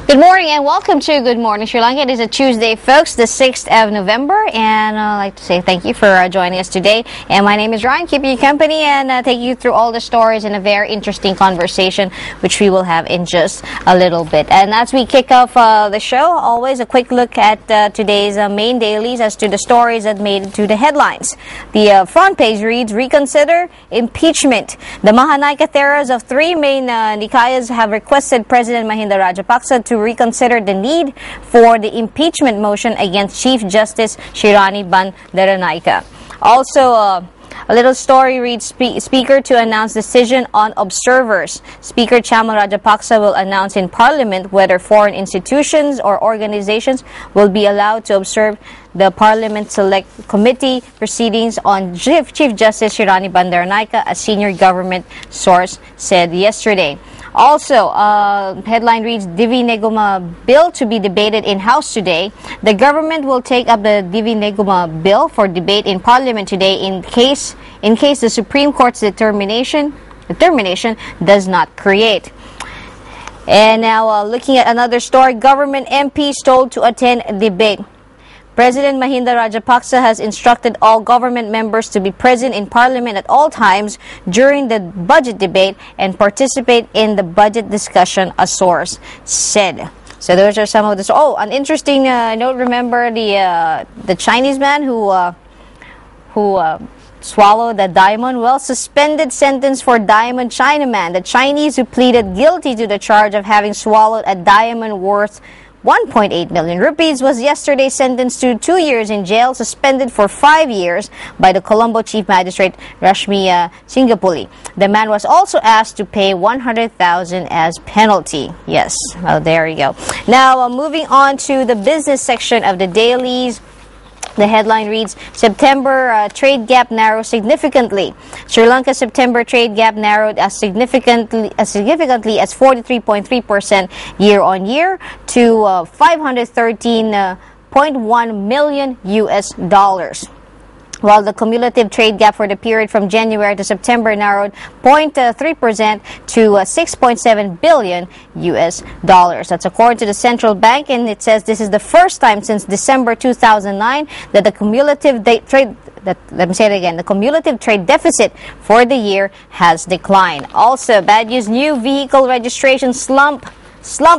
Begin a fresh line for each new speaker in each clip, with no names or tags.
Good morning and welcome to Good Morning Sri Lanka. It is a Tuesday, folks, the 6th of November, and I'd like to say thank you for joining us today. And my name is Ryan, keeping you company and take you through all the stories in a very interesting conversation, which we will have in just a little bit. And as we kick off the show, always a quick look at today's main dailies as to the stories that made it to the headlines. The front page reads, Reconsider Impeachment. The Mahanaika Theras of three main Nikayas have requested President Mahinda Rajapaksa to reconsider the need for the impeachment motion against Chief Justice Shirani Bandaranaike. Also, a little story reads, Speaker to announce decision on observers. Speaker Chamal Rajapaksa will announce in Parliament whether foreign institutions or organizations will be allowed to observe the Parliament Select Committee proceedings on Chief Justice Shirani Bandaranaike, a senior government source said yesterday. Also, headline reads, Divi Neguma bill to be debated in House today. The government will take up the Divi Neguma bill for debate in Parliament today in case the Supreme Court's determination does not create. And now, looking at another story, government MPs told to attend debate. President Mahinda Rajapaksa has instructed all government members to be present in Parliament at all times during the budget debate and participate in the budget discussion, a source said. So those are some of the... Oh, an interesting note. Remember the Chinese man who swallowed the diamond? Well, suspended sentence for Diamond Chinaman. The Chinese who pleaded guilty to the charge of having swallowed a diamond worth 1.8 million rupees was yesterday sentenced to 2 years in jail, suspended for 5 years by the Colombo Chief Magistrate Rashmi Singapuli. The man was also asked to pay 100,000 as penalty. Yes, well, there you go. Now, moving on to the business section of the dailies. The headline reads, September trade gap narrows significantly. Sri Lanka's September trade gap narrowed as significantly as 43.3% year-on-year to $513.1 million US dollars. While the cumulative trade gap for the period from January to September narrowed 0.3% to $6.7 billion US dollars. That's according to the central bank, and it says this is the first time since December 2009 that the cumulative the cumulative trade deficit for the year has declined. Also, bad news, new vehicle registration slumped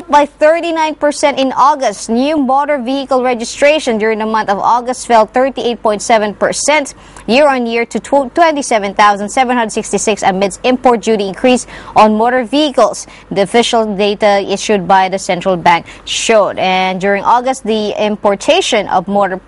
by 39% in August. New motor vehicle registration during the month of August fell 38.7% year-on-year to 27,766 amidst import duty increase on motor vehicles. The official data issued by the central bank showed. And during August, the importation of motor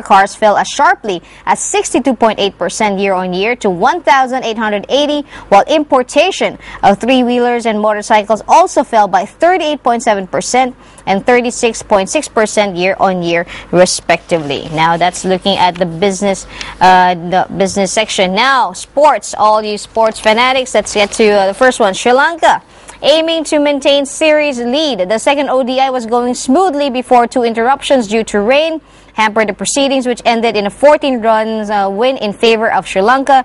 cars fell as sharply as 62.8% year-on-year to 1,880, while importation of three-wheelers and motorcycles also fell by 38.7% and 36.6% year-on-year, respectively. Now, that's looking at the business section. Now, sports, all you sports fanatics, let's get to the first one. Sri Lanka aiming to maintain series lead. The second ODI was going smoothly before two interruptions due to rain hampered the proceedings, which ended in a 14-runs win in favor of Sri Lanka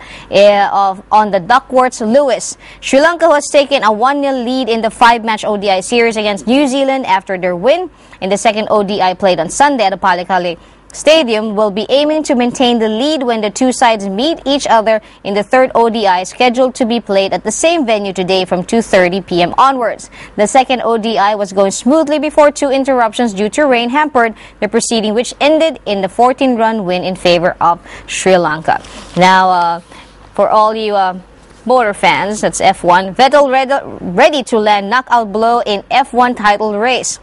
on the Duckworth Lewis. Sri Lanka was taken a 1-0 lead in the 5-match ODI series against New Zealand after their win in the second ODI played on Sunday at the Pallekele Stadium. Will be aiming to maintain the lead when the two sides meet each other in the third ODI, scheduled to be played at the same venue today from 2:30 p.m. onwards. The second ODI was going smoothly before two interruptions due to rain hampered the proceeding, which ended in the 14-run win in favor of Sri Lanka. Now, for all you motor fans, that's F1, Vettel ready to land knockout blow in F1 title race.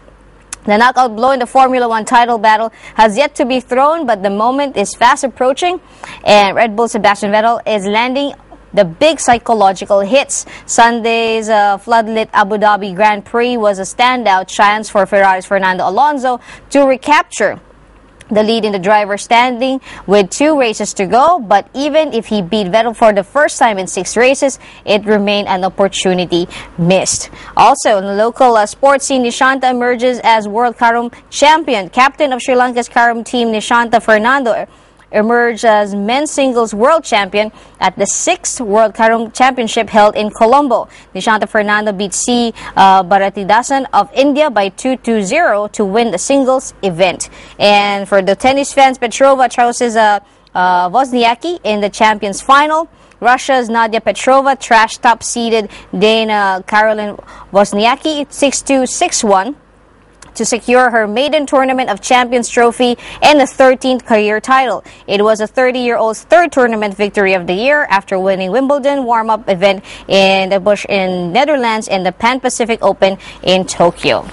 The knockout blow in the Formula One title battle has yet to be thrown, but the moment is fast approaching, and Red Bull Sebastian Vettel is landing the big psychological hits. Sunday's floodlit Abu Dhabi Grand Prix was a standout chance for Ferrari's Fernando Alonso to recapture the lead in the driver's standing with 2 races to go, but even if he beat Vettel for the first time in 6 races, it remained an opportunity missed. Also, in the local sports scene, Nishanta emerges as World Carom champion. Captain of Sri Lanka's Carom team, Nishanta emerged as men's singles world champion at the 6th World Karong Championship held in Colombo. Nishanta Fernando beat C. Bharatidasan of India by 2-0 to win the singles event. And for the tennis fans, Petrova trounces Wozniacki in the champions final. Russia's Nadia Petrova trashed top-seeded Dana Caroline Wozniacki 6-2, 6-1 to secure her maiden Tournament of Champions trophy and the 13th career title. It was a 30-year-old's third tournament victory of the year after winning Wimbledon warm-up event in the Busch in Netherlands and the Pan Pacific Open in Tokyo.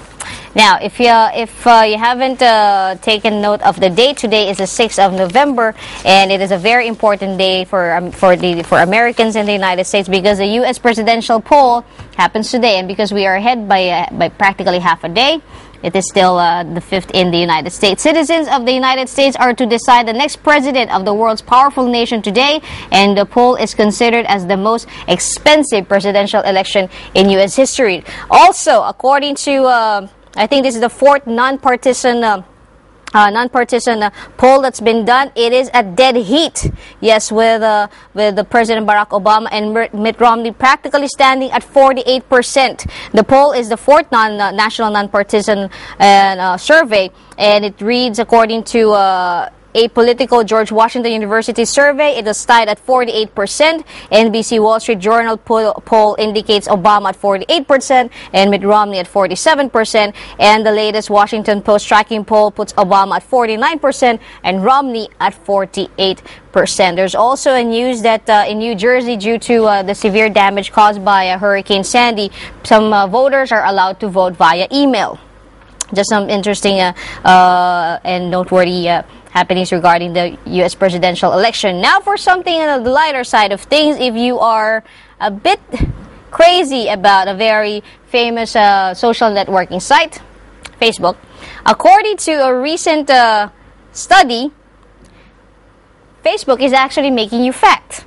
Now, if you haven't taken note of the date, today is the 6th of November, and it is a very important day for Americans in the United States because the U.S. presidential poll happens today, and because we are ahead by practically half a day, it is still the 5th in the United States. Citizens of the United States are to decide the next president of the world's powerful nation today, and the poll is considered as the most expensive presidential election in U.S. history. Also, according to I think this is the fourth non-partisan poll that's been done. It is a dead heat. Yes, with the President Barack Obama and Mitt Romney practically standing at 48%. The poll is the fourth national non-partisan survey, and it reads according to a Politico George Washington University survey, it is tied at 48%. NBC Wall Street Journal poll indicates Obama at 48% and Mitt Romney at 47%. And the latest Washington Post tracking poll puts Obama at 49% and Romney at 48%. There's also a news that in New Jersey, due to the severe damage caused by Hurricane Sandy, some voters are allowed to vote via email. Just some interesting and noteworthy happenings regarding the U.S. presidential election. Now for something on the lighter side of things, if you are a bit crazy about a very famous social networking site, Facebook, according to a recent study, Facebook is actually making you fat.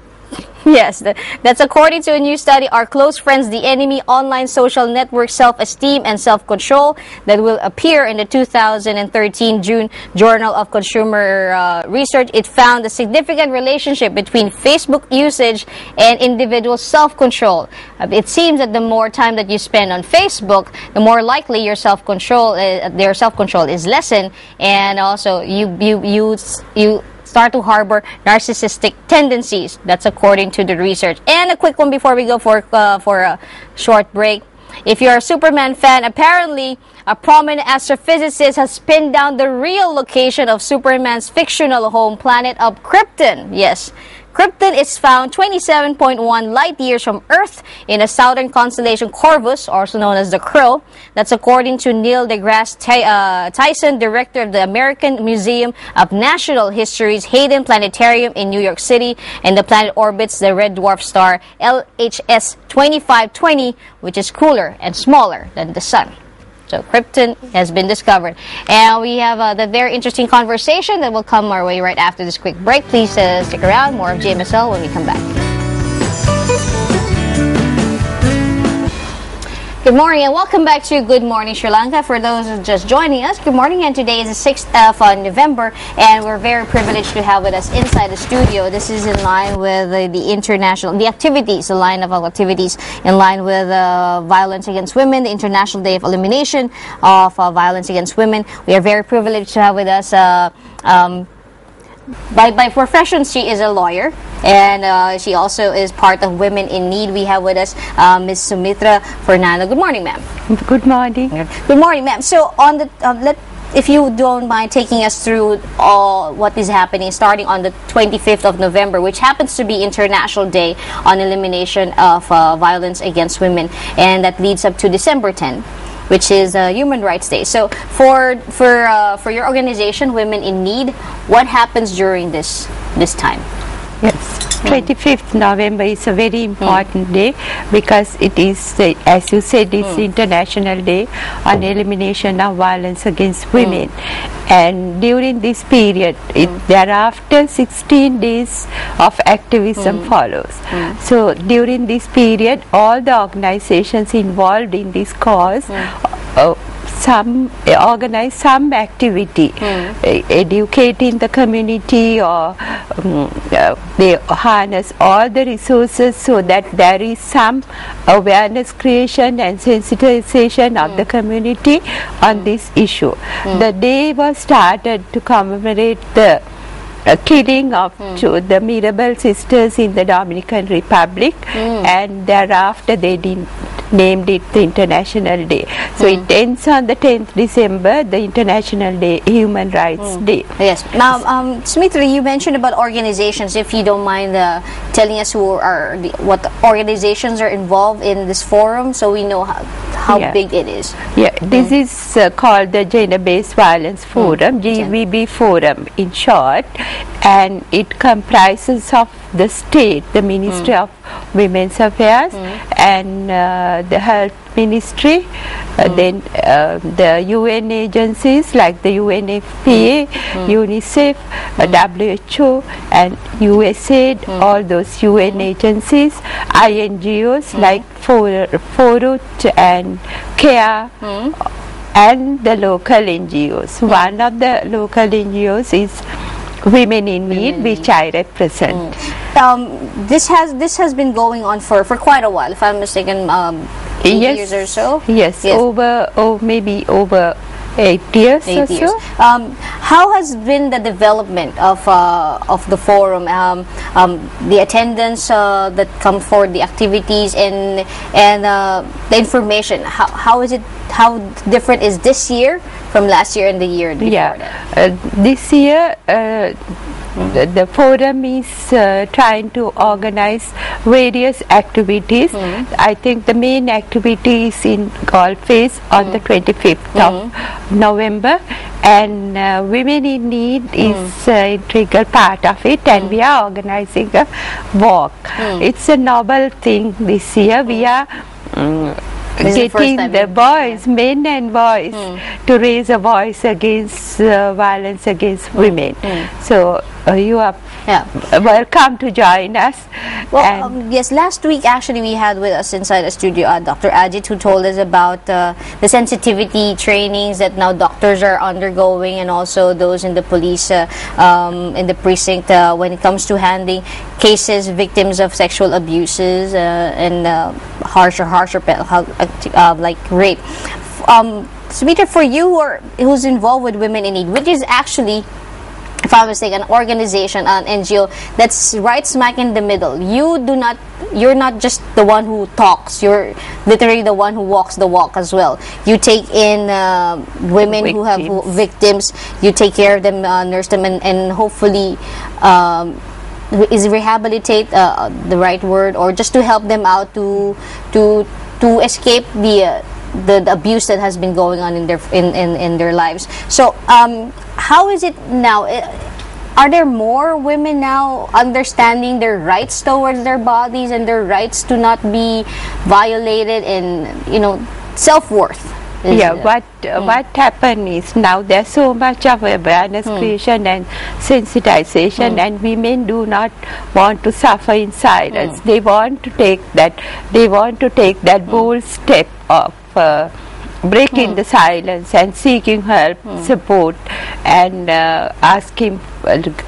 Yes, that's according to a new study, Are Close Friends the Enemy? Online Social Network Self-Esteem and Self-Control, that will appear in the 2013 June Journal of Consumer Research. It found a significant relationship between Facebook usage and individual self-control. It seems that the more time that you spend on Facebook, the more likely your their self-control is lessened, and also you start to harbor narcissistic tendencies. That's according to the research. And a quick one before we go for a short break. If you're a Superman fan, apparently a prominent astrophysicist has pinned down the real location of Superman's fictional home planet of Krypton. Yes, Krypton is found 27.1 light years from Earth in the southern constellation Corvus, also known as the Crow. That's according to Neil deGrasse Tyson, director of the American Museum of Natural History's Hayden Planetarium in New York City, and the planet orbits the red dwarf star LHS 2520, which is cooler and smaller than the Sun. So Krypton has been discovered. And we have the very interesting conversation that will come our way right after this quick break. Please stick around. More of JMSL when we come back. Good morning and welcome back to Good Morning Sri Lanka. For those who are just joining us, good morning, and today is the 6th of November, and we're very privileged to have with us inside the studio. This is in line with the activities, the line of activities in line with violence against women, the International Day of Elimination of Violence Against Women. We are very privileged to have with us by profession, she is a lawyer, and she also is part of Women in Need. We have with us Ms. Sumitra Fernando. Good morning, ma'am.
Good morning.
Good morning, ma'am. So, on the if you don't mind taking us through all what is happening, starting on the 25th of November, which happens to be International Day on Elimination of Violence Against Women, and that leads up to December 10. Which is Human Rights Day. So for your organization, Women in Need, what happens during this time?
Yes, 25th November is a very important day because it is, as you said, it's International Day on Elimination of Violence Against Women. And during this period, thereafter 16 days of activism follows. So during this period, all the organizations involved in this cause organize some activity, educating the community, or they harness all the resources so that there is some awareness creation and sensitization of the community on this issue. The day was started to commemorate the killing of the Mirabal sisters in the Dominican Republic, and thereafter they named it the International Day. So it ends on the 10th December, the International Day, Human Rights Day.
Yes. Now, Smriti, you mentioned about organizations. If you don't mind telling us what organizations are involved in this forum, so we know how big it is.
Yeah, this is called the Gender-Based Violence Forum, GBV Forum in short, and it comprises of the state, the Ministry of Women's Affairs, and the Health Ministry, then the UN agencies like the UNFPA, UNICEF, WHO, and USAID, all those UN agencies, INGOs like FORUT and CARE, and the local NGOs. One of the local NGOs is Women in Need, which I represent.
This has been going on for quite a while, if I'm mistaken, 8 years or so.
Yes, maybe over 8 years or so.
How has been the development of the forum, the attendance that come for the activities, and the information? How different is this year from last year and the year before that?
This year the forum is trying to organize various activities. I think the main activity is in Golf-Face on the 25th of November, and Women in Need is an integral part of it, and we are organizing a walk. It's a novel thing this year. We are getting the boys, men and boys, to raise a voice against violence against women. So you are welcome to join us.
Well, yes, last week actually we had with us inside the studio Dr. Ajit, who told us about the sensitivity trainings that now doctors are undergoing, and also those in the police, in the precinct, when it comes to handling cases, victims of sexual abuses and harsher like rape. Smriti, for you who's involved with Women in Need, which is actually, if I'm mistaken, an organization, an NGO that's right smack in the middle. You're not just the one who talks, you're literally the one who walks the walk as well. You take in women who have victims, you take care of them, nurse them, and hopefully is rehabilitate the right word, or just to help them out to escape the abuse that has been going on in their lives. So how is it now? Are there more women now understanding their rights towards their bodies and their rights to not be violated, and self-worth?
What happened is now there's so much of awareness creation and sensitization, and women do not want to suffer in silence. They want to take that bold step of breaking the silence and seeking help, support, and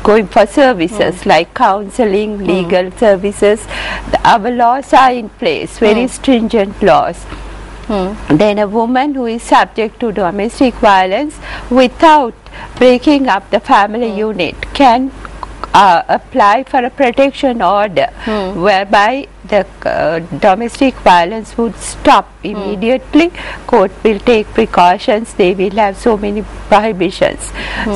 going for services like counseling, legal services. Our laws are in place, very stringent laws. Then a woman who is subject to domestic violence without breaking up the family unit can apply for a protection order, whereby the domestic violence would stop immediately. Court will take precautions, they will have so many prohibitions.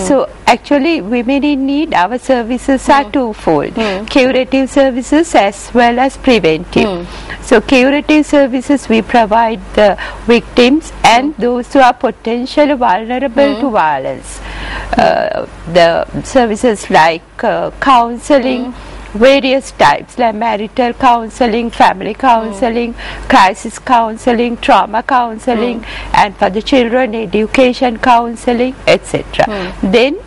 So actually, Women in Need, our services are twofold: curative services as well as preventive. So curative services, we provide the victims and those who are potentially vulnerable to violence. The services like counseling, various types like marital counseling, family counseling, crisis counseling, trauma counseling, and for the children, education counseling, etc. Then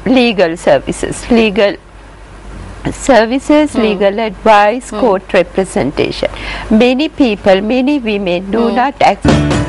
legal services, legal advice, court representation. Many people, many women do not access